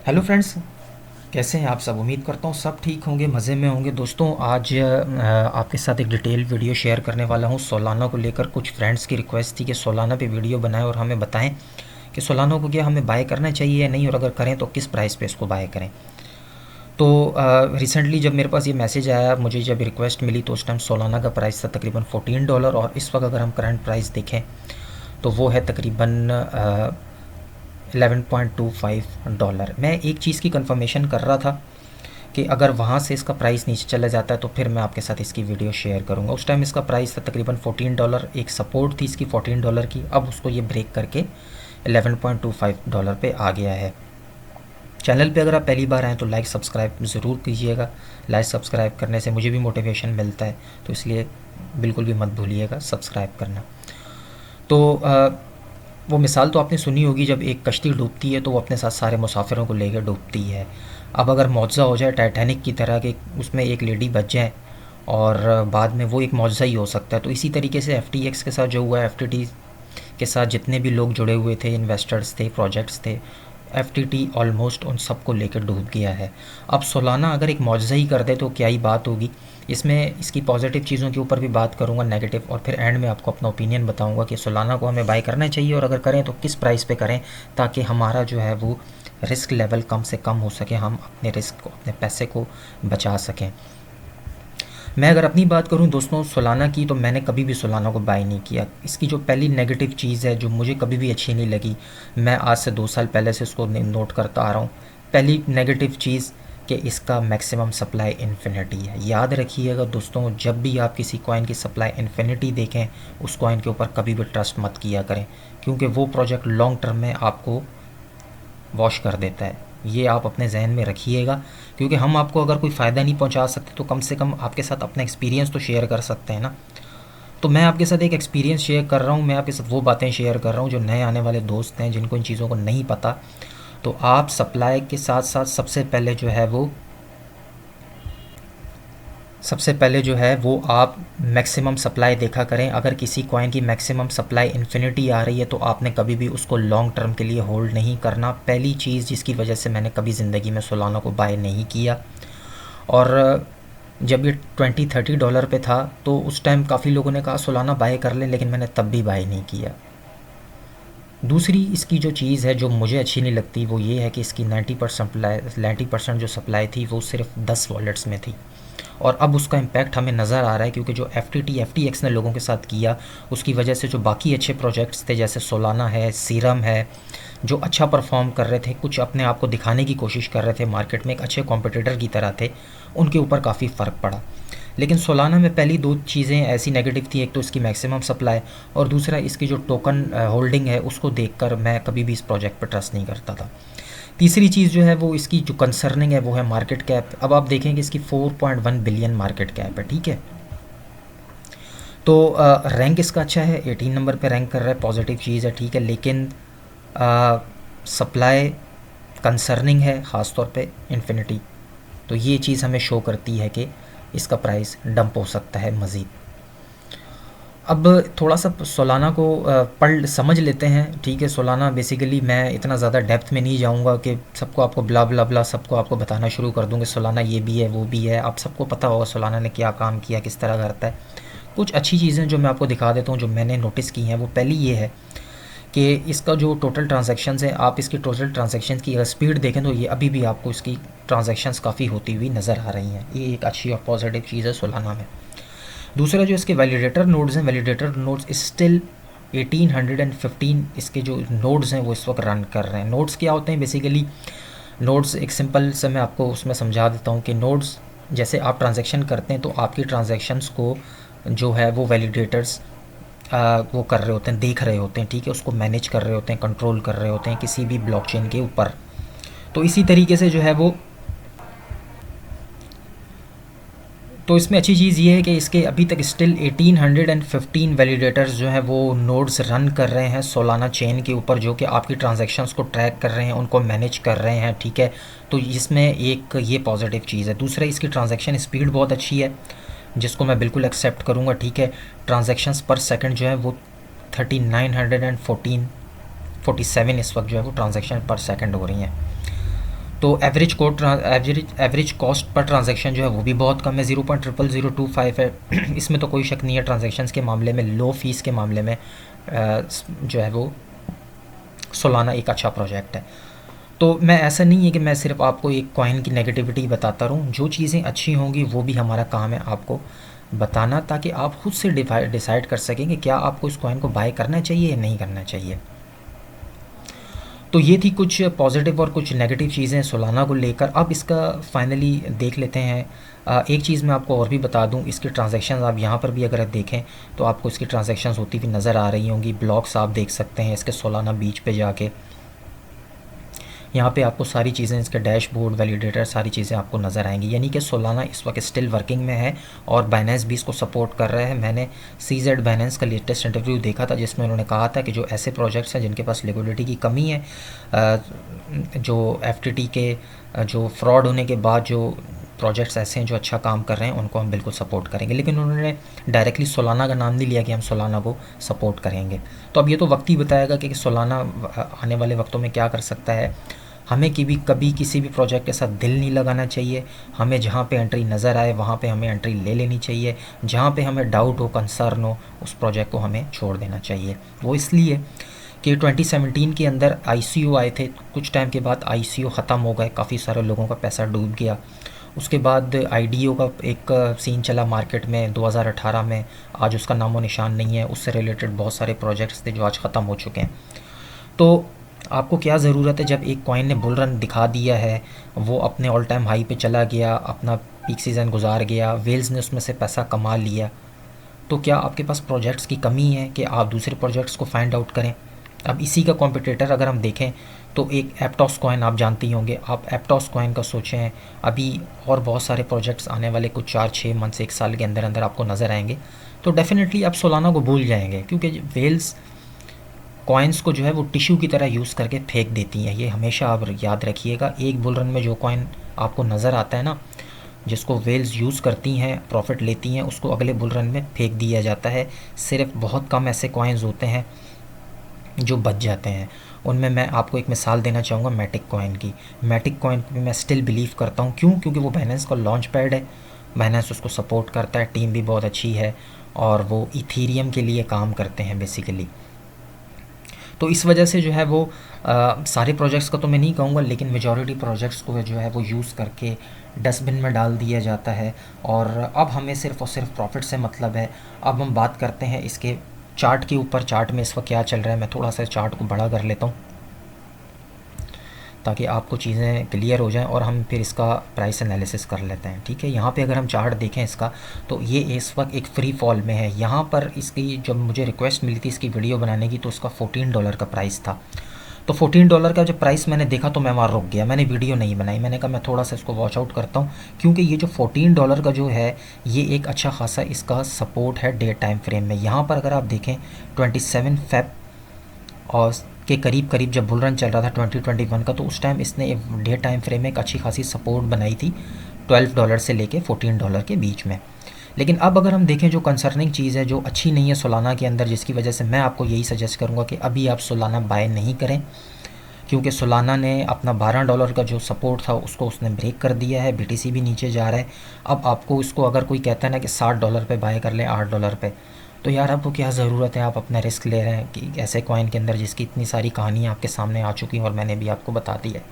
Hello friends, कैसे हैं आप सब। उम्मीद करता हूँ सब ठीक होंगे, मज़े में होंगे। दोस्तों आज आपके साथ एक डिटेल वीडियो शेयर करने वाला हूँ सोलाना को लेकर। कुछ फ्रेंड्स की रिक्वेस्ट थी कि सोलाना पे वीडियो बनाएं और हमें बताएं कि सोलाना को क्या हमें बाय करना चाहिए या नहीं, और अगर करें तो किस प्राइस पे इसको बाय करें। तो रिसेंटली जब मेरे पास ये मैसेज आया, मुझे जब रिक्वेस्ट मिली, तो उस टाइम सोलाना का प्राइस था तकरीबन $14, और इस वक्त अगर हम करंट प्राइस देखें तो वो है तकरीबन $11.25। मैं एक चीज़ की कंफर्मेशन कर रहा था कि अगर वहाँ से इसका प्राइस नीचे चला जाता है तो फिर मैं आपके साथ इसकी वीडियो शेयर करूँगा। उस टाइम इसका प्राइस था तकरीबन $14, एक सपोर्ट थी इसकी $14 की। अब उसको ये ब्रेक करके $11.25 पे आ गया है। चैनल पे अगर आप पहली बार आएँ तो लाइक सब्सक्राइब ज़रूर कीजिएगा। लाइक सब्सक्राइब करने से मुझे भी मोटिवेशन मिलता है, तो इसलिए बिल्कुल भी मत भूलिएगा सब्सक्राइब करना। तो वो मिसाल तो आपने सुनी होगी, जब एक कश्ती डूबती है तो वो अपने साथ सारे मुसाफिरों को लेकर डूबती है। अब अगर मुआवज़ा हो जाए टाइटैनिक की तरह कि उसमें एक लेडी बच जाए और बाद में वो एक मुआवज़ा ही हो सकता है, तो इसी तरीके से एफ के साथ जो हुआ है, एफ के साथ जितने भी लोग जुड़े हुए थे, इन्वेस्टर्स थे, प्रोजेक्ट्स थे, एफ ऑलमोस्ट उन सबको लेकर डूब गया है। अब सोलाना अगर एक मुआवज़ा ही कर दे तो क्या ही बात होगी। इसमें इसकी पॉजिटिव चीज़ों के ऊपर भी बात करूँगा, नेगेटिव, और फिर एंड में आपको अपना ओपिनियन बताऊँगा कि सोलाना को हमें बाय करना चाहिए, और अगर करें तो किस प्राइस पे करें, ताकि हमारा जो है वो रिस्क लेवल कम से कम हो सके, हम अपने रिस्क को, अपने पैसे को बचा सकें। मैं अगर अपनी बात करूं दोस्तों सोलाना की, तो मैंने कभी भी सोलाना को बाय नहीं किया। इसकी जो पहली नेगेटिव चीज़ है जो मुझे कभी भी अच्छी नहीं लगी, मैं आज से 2 साल पहले से इसको नोट करता आ रहा हूँ। पहली नेगेटिव चीज़ कि इसका मैक्सिमम सप्लाई इन्फिनिटी है। याद रखिएगा दोस्तों, जब भी आप किसी कॉइन की सप्लाई इन्फिनिटी देखें, उस कॉइन के ऊपर कभी भी ट्रस्ट मत किया करें, क्योंकि वो प्रोजेक्ट लॉन्ग टर्म में आपको वॉश कर देता है। ये आप अपने जहन में रखिएगा, क्योंकि हम आपको अगर कोई फ़ायदा नहीं पहुंचा सकते तो कम से कम आपके साथ अपना एक्सपीरियंस तो शेयर कर सकते हैं ना। तो मैं आपके साथ एक एक्सपीरियंस शेयर कर रहा हूँ, मैं आपके साथ वो बातें शेयर कर रहा हूँ जो नए आने वाले दोस्त हैं, जिनको इन चीज़ों को नहीं पता। तो आप सप्लाई के साथ साथ सबसे पहले जो है वो आप मैक्सिमम सप्लाई देखा करें। अगर किसी कॉइन की मैक्सिमम सप्लाई इन्फिनिटी आ रही है तो आपने कभी भी उसको लॉन्ग टर्म के लिए होल्ड नहीं करना। पहली चीज़ जिसकी वजह से मैंने कभी ज़िंदगी में सोलाना को बाय नहीं किया। और जब ये $20-30 पे था तो उस टाइम काफ़ी लोगों ने कहा सोलाना बाय कर लें, लेकिन मैंने तब भी बाय नहीं किया। दूसरी इसकी जो चीज़ है जो मुझे अच्छी नहीं लगती वो ये है कि इसकी 90% जो सप्लाई थी वो सिर्फ 10 वॉलेट्स में थी, और अब उसका इम्पैक्ट हमें नज़र आ रहा है, क्योंकि जो एफ टी एक्स ने लोगों के साथ किया उसकी वजह से जो बाकी अच्छे प्रोजेक्ट्स थे जैसे सोलाना है, सीरम है, जो अच्छा परफॉर्म कर रहे थे, कुछ अपने आप को दिखाने की कोशिश कर रहे थे मार्केट में, एक अच्छे कॉम्पिटिटर की तरह थे, उनके ऊपर काफ़ी फ़र्क पड़ा। लेकिन सोलाना में पहली दो चीज़ें ऐसी नेगेटिव थी, एक तो इसकी मैक्सिमम सप्लाई, और दूसरा इसकी जो टोकन होल्डिंग है उसको देखकर मैं कभी भी इस प्रोजेक्ट पर ट्रस्ट नहीं करता था। तीसरी चीज़ जो है वो इसकी जो कंसर्निंग है वो है मार्केट कैप। अब आप देखें कि इसकी 4.1 बिलियन मार्केट कैप है, ठीक है। तो रैंक इसका अच्छा है, 18 नंबर पे रैंक कर रहा है, पॉजिटिव चीज़ है, ठीक है। लेकिन सप्लाई कंसर्निंग है, ख़ास तौर पे इन्फिनिटी। तो ये चीज़ हमें शो करती है कि इसका प्राइस डंप हो सकता है मज़ीद। अब थोड़ा सा सोलाना को पढ़ समझ लेते हैं, ठीक है। सोलाना बेसिकली मैं इतना ज़्यादा डेप्थ में नहीं जाऊंगा कि सबको आपको ब्ला ब्ला ब्ला सबको आपको बताना शुरू कर दूंगा सोलाना ये भी है वो भी है। आप सबको पता होगा सोलाना ने क्या काम किया, किस तरह करता है। कुछ अच्छी चीज़ें जो मैं आपको दिखा देता हूँ जो मैंने नोटिस की हैं, वो पहली ये है कि इसका जो टोटल ट्रांजैक्शंस है, आप इसकी टोटल ट्रांजैक्शंस की अगर स्पीड देखें तो ये अभी भी आपको इसकी ट्रांजैक्शंस काफ़ी होती हुई नज़र आ रही हैं। ये एक अच्छी और पॉजिटिव चीज़ है सोलाना में। दूसरा जो इसके वैलिडेटर नोड्स हैं, वैलिडेटर नोड्स स्टिल 1815 इसके जो नोड्स हैं वो इस वक्त रन कर रहे हैं। नोड्स क्या होते हैं बेसिकली? नोड्स एक सिंपल से मैं आपको उसमें समझा देता हूँ कि नोड्स जैसे आप ट्रांजैक्शन करते हैं तो आपकी ट्रांजैक्शंस को जो है वो वैलिडेटर्स वो कर रहे होते हैं, देख रहे होते हैं, ठीक है। उसको मैनेज कर रहे होते हैं, कंट्रोल कर रहे होते हैं किसी भी ब्लॉकचेन के ऊपर। तो इसी तरीके से जो है वो, तो इसमें अच्छी चीज़ ये है कि इसके अभी तक स्टिल 1815 वैलिडेटर्स जो हैं वो नोड्स रन कर रहे हैं सोलाना चेन के ऊपर, जो कि आपकी ट्रांजैक्शंस को ट्रैक कर रहे हैं, उनको मैनेज कर रहे हैं, ठीक है। तो इसमें एक ये पॉजिटिव चीज़ है। दूसरा इसकी ट्रांजैक्शन स्पीड बहुत अच्छी है, जिसको मैं बिल्कुल एक्सेप्ट करूँगा, ठीक है। ट्रांजैक्शंस पर सेकंड जो है वो 3914 47 इस वक्त जो है वो ट्रांजैक्शन पर सेकंड हो रही हैं। तो एवरेज कॉस्ट पर ट्रांजैक्शन जो है वो भी बहुत कम है, 0.00025 है। इसमें तो कोई शक नहीं है, ट्रांजैक्शंस के मामले में, लो फीस के मामले में जो है वो सोलाना एक अच्छा प्रोजेक्ट है। तो मैं, ऐसा नहीं है कि मैं सिर्फ आपको एक कॉइन की नेगेटिविटी बताता रहूँ, जो चीज़ें अच्छी होंगी वो भी हमारा काम है आपको बताना, ताकि आप खुद से डिसाइड कर सकें कि क्या आपको इस कॉइन को बाय करना चाहिए या नहीं करना चाहिए। तो ये थी कुछ पॉजिटिव और कुछ नेगेटिव चीज़ें सोलाना को लेकर। अब इसका फाइनली देख लेते हैं। एक चीज़ मैं आपको और भी बता दूं, इसकी ट्रांजैक्शंस आप यहाँ पर भी अगर आप देखें तो आपको इसकी ट्रांजैक्शंस होती हुई नज़र आ रही होंगी। ब्लॉक्स आप देख सकते हैं इसके सोलाना बीच पे जाके, यहाँ पे आपको सारी चीज़ें, इसके डैशबोर्ड, वैलिडेटर, सारी चीज़ें आपको नज़र आएंगी। यानी कि सोलाना इस वक्त स्टिल वर्किंग में है और बाइनेंस भी इसको सपोर्ट कर रहा है। मैंने CZ बाइनेंस का लेटेस्ट इंटरव्यू देखा था जिसमें उन्होंने कहा था कि जो ऐसे प्रोजेक्ट्स हैं जिनके पास लिक्विडिटी की कमी है, जो FTT के जो फ्रॉड होने के बाद जो प्रोजेक्ट्स ऐसे हैं जो अच्छा काम कर रहे हैं, उनको हम बिल्कुल सपोर्ट करेंगे। लेकिन उन्होंने डायरेक्टली सोलाना का नाम नहीं लिया कि हम सोलाना को सपोर्ट करेंगे। तो अब ये तो वक्त ही बताएगा कि सोलाना आने वाले वक्तों में क्या कर सकता है। हमें कभी किसी भी प्रोजेक्ट के साथ दिल नहीं लगाना चाहिए। हमें जहाँ पे एंट्री नज़र आए वहाँ पे हमें एंट्री ले लेनी चाहिए। जहाँ पे हमें डाउट हो, कंसर्न हो, उस प्रोजेक्ट को हमें छोड़ देना चाहिए। वो इसलिए कि 2017 के अंदर ICO आए थे, कुछ टाइम के बाद ICO ख़त्म हो गए, काफ़ी सारे लोगों का पैसा डूब गया। उसके बाद IDO का एक सीन चला मार्केट में 2018 में, आज उसका नामो निशान नहीं है। उससे रिलेटेड बहुत सारे प्रोजेक्ट्स थे जो आज ख़त्म हो चुके हैं। तो आपको क्या ज़रूरत है, जब एक कॉइन ने बुल रन दिखा दिया है, वो अपने ऑल टाइम हाई पे चला गया, अपना पीक सीज़न गुजार गया, वेल्स ने उसमें से पैसा कमा लिया, तो क्या आपके पास प्रोजेक्ट्स की कमी है कि आप दूसरे प्रोजेक्ट्स को फाइंड आउट करें। अब इसी का कॉम्पिटिटर अगर हम देखें तो एक एप्टॉस कॉइन आप जानते ही होंगे। आप एप्टॉस कॉइन का सोचें, अभी और बहुत सारे प्रोजेक्ट्स आने वाले कुछ 4-6 मंथ्स, 1 साल के अंदर अंदर आपको नज़र आएंगे। तो डेफिनेटली आप सोलाना को भूल जाएंगे, क्योंकि वेल्स कॉइन्स को जो है वो टिश्यू की तरह यूज़ करके फेंक देती हैं। ये हमेशा आप याद रखिएगा। एक बुल रन में जो कॉइन आपको नज़र आता है ना, जिसको वेल्स यूज़ करती हैं, प्रॉफिट लेती हैं, उसको अगले बुल रन में फेंक दिया जाता है। सिर्फ बहुत कम ऐसे कॉइन्स होते हैं जो बच जाते हैं। उनमें मैं आपको एक मिसाल देना चाहूँगा मैटिक कॉइन की। मैटिक कॉइन पे मैं स्टिल बिलीव करता हूँ। क्यों? क्योंकि वो बाइनेंस का लॉन्च पैड है, बाइनेंस उसको सपोर्ट करता है, टीम भी बहुत अच्छी है और वो इथीरियम के लिए काम करते हैं बेसिकली। तो इस वजह से जो है वो सारे प्रोजेक्ट्स का तो मैं नहीं कहूँगा, लेकिन मेजॉरिटी प्रोजेक्ट्स को जो है वो यूज़ करके डस्टबिन में डाल दिया जाता है और अब हमें सिर्फ़ और सिर्फ प्रॉफिट से मतलब है। अब हम बात करते हैं इसके चार्ट के ऊपर। चार्ट में इस वक्त क्या चल रहा है, मैं थोड़ा सा चार्ट को बड़ा कर लेता हूँ ताकि आपको चीज़ें क्लियर हो जाएं और हम फिर इसका प्राइस एनालिसिस कर लेते हैं। ठीक है, यहाँ पे अगर हम चार्ट देखें इसका, तो ये इस वक्त एक फ्री फॉल में है। यहाँ पर इसकी जब मुझे रिक्वेस्ट मिली थी इसकी वीडियो बनाने की, तो उसका $14 का प्राइस था। तो $14 का जब प्राइस मैंने देखा तो मैं वहाँ रुक गया, मैंने वीडियो नहीं बनाई। मैंने कहा मैं थोड़ा सा इसको वॉच आउट करता हूँ, क्योंकि ये जो $14 का जो है ये एक अच्छा खासा इसका सपोर्ट है डे टाइम फ्रेम में। यहाँ पर अगर आप देखें 27 फेब और के करीब जब बुल रन चल रहा था 2021 का, तो उस टाइम इसने एक डे टाइम फ्रेम में एक अच्छी खासी सपोर्ट बनाई थी $12 से लेके $14 के बीच में। लेकिन अब अगर हम देखें, जो कंसर्निंग चीज़ है, जो अच्छी नहीं है सोलाना के अंदर, जिसकी वजह से मैं आपको यही सजेस्ट करूँगा कि अभी आप सोलाना बाय नहीं करें, क्योंकि सोलाना ने अपना $12 का जो सपोर्ट था उसको उसने ब्रेक कर दिया है। BTC भी नीचे जा रहा है। अब आपको इसको अगर कोई कहता है ना कि $60 पे बाय कर लें, $8 पे, तो यार आपको क्या ज़रूरत है, आप अपना रिस्क ले रहे हैं कि ऐसे कॉइन के अंदर जिसकी इतनी सारी कहानियाँ आपके सामने आ चुकी हैं और मैंने भी आपको बता दी है।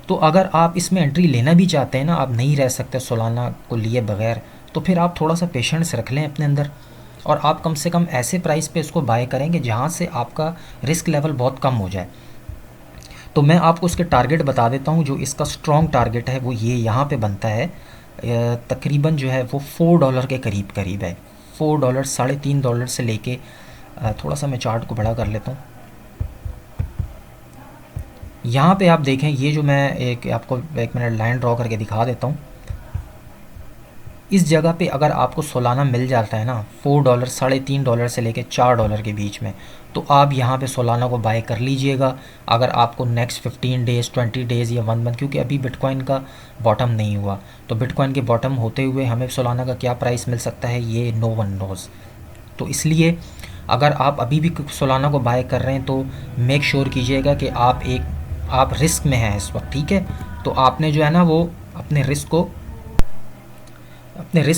तो अगर आप इसमें एंट्री लेना भी चाहते हैं ना, आप नहीं रह सकते सोलाना को लिए बगैर, तो फिर आप थोड़ा सा पेशेंस रख लें अपने अंदर और आप कम से कम ऐसे प्राइस पे इसको बाय करेंगे जहाँ से आपका रिस्क लेवल बहुत कम हो जाए। तो मैं आपको उसके टारगेट बता देता हूँ। जो इसका स्ट्रॉन्ग टारगेट है वो ये यहाँ पे बनता है, तकरीबन जो है वो $4 के करीब है। $4, $3.5 से लेके, थोड़ा सा मैं चार्ट को बड़ा कर लेता हूँ। यहाँ पे आप देखें, ये जो मैं एक आपको 1 मिनट लाइन ड्रॉ करके दिखा देता हूँ। इस जगह पे अगर आपको सोलाना मिल जाता है ना $4, $3.5 से लेके $4 के बीच में, तो आप यहाँ पे सोलाना को बाय कर लीजिएगा। अगर आपको नेक्स्ट 15 डेज़, 20 डेज़ या 1 मंथ, क्योंकि अभी बिटकॉइन का बॉटम नहीं हुआ, तो बिटकॉइन के बॉटम होते हुए हमें सोलाना का क्या प्राइस मिल सकता है ये नो वन नोज़। तो इसलिए अगर आप अभी भी सोलाना को बाय कर रहे हैं तो मेक श्योर कीजिएगा कि आप एक आप रिस्क में हैं इस वक्त, ठीक है। तो आपने जो है ना वो अपने रिस्क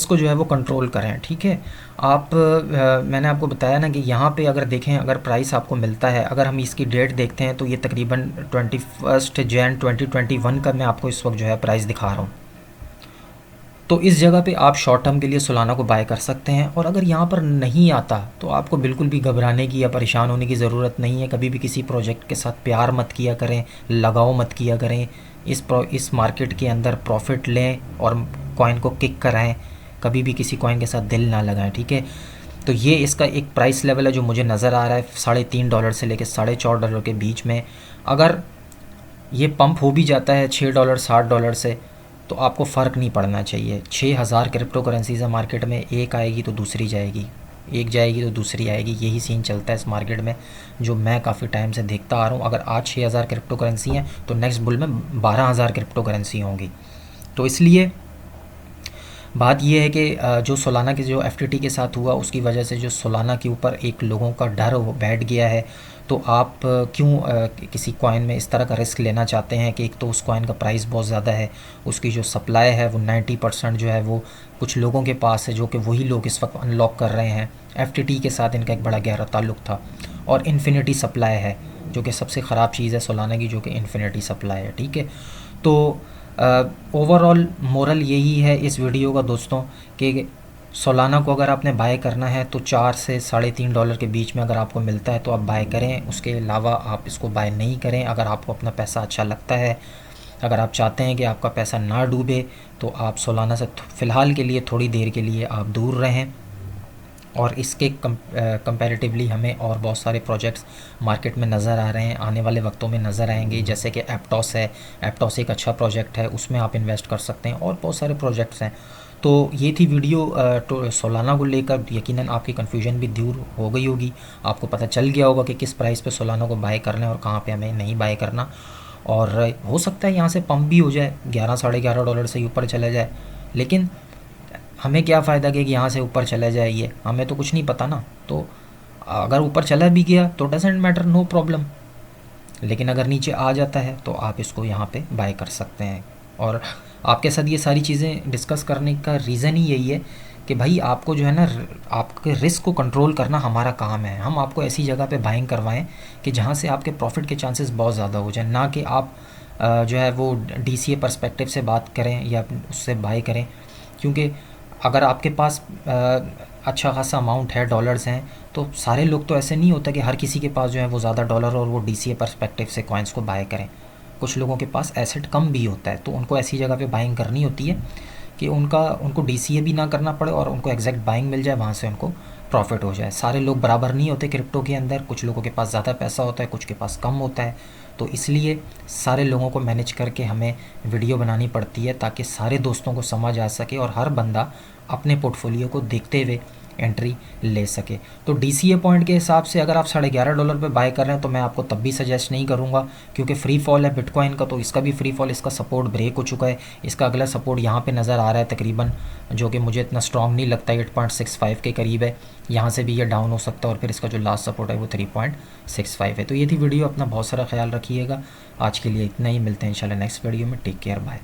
को जो है वो कंट्रोल करें, ठीक है। मैंने आपको बताया ना कि यहाँ पे अगर देखें, अगर प्राइस आपको मिलता है, अगर हम इसकी डेट देखते हैं तो ये तकरीबन 21 जैन 2021 का मैं आपको इस वक्त जो है प्राइस दिखा रहा हूँ। तो इस जगह पे आप शॉर्ट टर्म के लिए सोलाना को बाय कर सकते हैं। और अगर यहाँ पर नहीं आता तो आपको बिल्कुल भी घबराने की या परेशान होने की ज़रूरत नहीं है। कभी भी किसी प्रोजेक्ट के साथ प्यार मत किया करें, लगाव मत किया करें। इस मार्केट के अंदर प्रॉफिट लें और कॉइन को किक कराएं, कभी भी किसी कॉइन के साथ दिल ना लगाएं, ठीक है। तो ये इसका एक प्राइस लेवल है जो मुझे नज़र आ रहा है $3.5 से लेकर $4.5 के बीच में। अगर ये पंप हो भी जाता है $6 $7 से, तो आपको फ़र्क नहीं पड़ना चाहिए। 6000 क्रिप्टो करेंसीज़ है मार्केट में, एक आएगी तो दूसरी जाएगी, एक जाएगी तो दूसरी आएगी, यही सीन चलता है इस मार्केट में, जो मैं काफ़ी टाइम से देखता आ रहा हूँ। अगर आज 6000 क्रिप्टो करेंसी हैं तो नेक्स्ट बुल में 12000 क्रिप्टो करेंसी होंगी। तो इसलिए बात यह है कि जो सोलाना के जो एफटीटी के साथ हुआ उसकी वजह से जो सोलाना के ऊपर एक लोगों का डर वो बैठ गया है। तो आप क्यों किसी कॉइन में इस तरह का रिस्क लेना चाहते हैं कि एक तो उस कॉइन का प्राइस बहुत ज़्यादा है, उसकी जो सप्लाई है वो 90% जो है वो कुछ लोगों के पास है, जो कि वही लोग इस वक्त अनलॉक कर रहे हैं। एफटीटी के साथ इनका एक बड़ा गहरा ताल्लुक़ था। और इन्फिनिटी सप्लाई है जो कि सबसे ख़राब चीज़ है सोलाना की, जो कि इन्फिनिटी सप्लाई है, ठीक है। तो ओवरऑल मोरल यही है इस वीडियो का दोस्तों कि सोलाना को अगर आपने बाय करना है तो $4 से $3.5 के बीच में अगर आपको मिलता है तो आप बाय करें। उसके अलावा आप इसको बाय नहीं करें। अगर आपको अपना पैसा अच्छा लगता है, अगर आप चाहते हैं कि आपका पैसा ना डूबे, तो आप सोलाना से फ़िलहाल के लिए थोड़ी देर के लिए आप दूर रहें। और इसके कंपैरेटिवली हमें और बहुत सारे प्रोजेक्ट्स मार्केट में नज़र आ रहे हैं, आने वाले वक्तों में नज़र आएंगे। जैसे कि एप्टॉस है, एप्टॉस एक अच्छा प्रोजेक्ट है, उसमें आप इन्वेस्ट कर सकते हैं, और बहुत सारे प्रोजेक्ट्स हैं। तो ये थी वीडियो तो सोलाना को लेकर। यकीनन आपकी कन्फ्यूजन भी दूर हो गई होगी, आपको पता चल गया होगा कि किस प्राइस पे सोलाना को बाय करना है और कहाँ पे हमें नहीं बाय करना। और हो सकता है यहाँ से पंप भी हो जाए, $11 $11.5 से ऊपर चला जाए, लेकिन हमें क्या फ़ायदा कि यहाँ से ऊपर चला जाए, ये हमें तो कुछ नहीं पता ना। तो अगर ऊपर चला भी गया तो डजेंट मैटर, नो प्रॉब्लम। लेकिन अगर नीचे आ जाता है तो आप इसको यहाँ पे बाय कर सकते हैं। और आपके साथ ये सारी चीज़ें डिस्कस करने का रीज़न ही यही है कि भाई आपको जो है ना आपके रिस्क को कंट्रोल करना हमारा काम है। हम आपको ऐसी जगह पे बाइंग करवाएं कि जहाँ से आपके प्रॉफिट के चांसेस बहुत ज़्यादा हो जाए, ना कि आप जो है वो डीसीए पर्सपेक्टिव से बात करें या उससे बाय करें। क्योंकि अगर आपके पास अच्छा खासा अमाउंट है, डॉलर्स हैं, तो सारे लोग तो ऐसे नहीं होता कि हर किसी के पास जो है वो ज़्यादा डॉलर और वो डीसीए पर्सपेक्टिव से कॉइन्स को बाय करें। कुछ लोगों के पास एसेट कम भी होता है, तो उनको ऐसी जगह पे बाइंग करनी होती है कि उनको डीसीए भी ना करना पड़े और उनको एग्जैक्ट बाइंग मिल जाए, वहाँ से उनको प्रॉफिट हो जाए। सारे लोग बराबर नहीं होते क्रिप्टो के अंदर, कुछ लोगों के पास ज़्यादा पैसा होता है, कुछ के पास कम होता है। तो इसलिए सारे लोगों को मैनेज करके हमें वीडियो बनानी पड़ती है ताकि सारे दोस्तों को समझ आ सके और हर बंदा अपने पोर्टफोलियो को देखते हुए एंट्री ले सके। तो डीसीए पॉइंट के हिसाब से अगर आप $11.5 पे बाय कर रहे हैं तो मैं आपको तब भी सजेस्ट नहीं करूंगा, क्योंकि फ्री फॉल है बिटकॉइन का, तो इसका भी फ्री फॉल, इसका सपोर्ट ब्रेक हो चुका है। इसका अगला सपोर्ट यहाँ पे नज़र आ रहा है तकरीबन, जो कि मुझे इतना स्ट्रॉन्ग नहीं लगता, 8.65 के करीब है। यहाँ से भी ये डाउन हो सकता है और फिर इसका जो लास्ट सपोर्ट है वो 3.65 है। तो ये थी वीडियो, अपना बहुत सारा ख्याल रखिएगा। आज के लिए इतना ही, मिलते हैं इंशाल्लाह नेक्स्ट वीडियो में। Take care, bye.